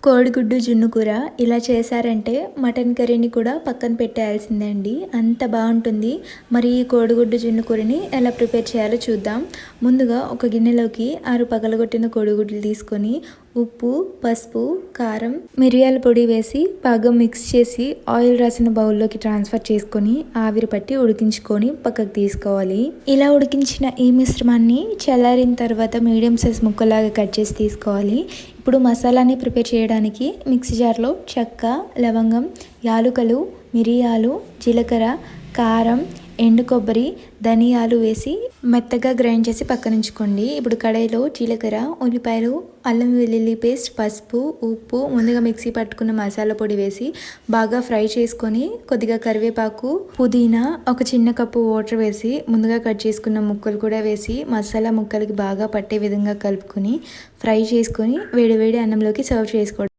కోడిగుడ్డు జున్ను కూర ఇలా చేశారంటే మటన్ కర్రీని కూడా పక్కన పెట్టేయాల్సిందే అండి, అంత బాగుంటుంది. మరి ఈ కోడిగుడ్డు జున్ను కూరని ఎలా ప్రిపేర్ చేయాలో చూద్దాం. ముందుగా ఒక గిన్నెలోకి 6 పగలగొట్టిన కోడిగుడ్లు తీసుకొని ఉప్పు, పసుపు, కారం, మిరియాల పొడి వేసి బాగా మిక్స్ చేసి ఆయిల్ రాసిన బౌల్లోకి ట్రాన్స్ఫర్ చేసుకొని ఆవిరి పట్టి ఉడికించుకొని పక్కకు తీసుకోవాలి. ఇలా ఉడికించిన ఈ మిశ్రమాన్ని చల్లారిన తర్వాత మీడియం సైజ్ ముక్కలాగా కట్ చేసి తీసుకోవాలి. ఇప్పుడు మసాలాని ప్రిపేర్ చేయడానికి మిక్సీ జార్లో చెక్క, లవంగం, యాలుకలు, మిరియాలు, జీలకర్ర, కారం, ఎండు కొబ్బరి, ధనియాలు వేసి మెత్తగా గ్రైండ్ చేసి పక్కనుంచుకోండి. ఇప్పుడు కడాయిలో జీలకర్ర, ఉల్లిపాయలు, అల్లం వెల్లుల్లి పేస్ట్, పసుపు, ఉప్పు, ముందుగా మిక్సీ పట్టుకున్న మసాలా పొడి వేసి బాగా ఫ్రై చేసుకొని కొద్దిగా కరివేపాకు, పుదీనా, ఒక చిన్న కప్పు వాటర్ వేసి ముందుగా కట్ చేసుకున్న ముక్కలు కూడా వేసి మసాలా ముక్కలకి బాగా పట్టే విధంగా కలుపుకొని ఫ్రై చేసుకొని వేడి వేడి అన్నంలోకి సర్వ్ చేసుకోవడం.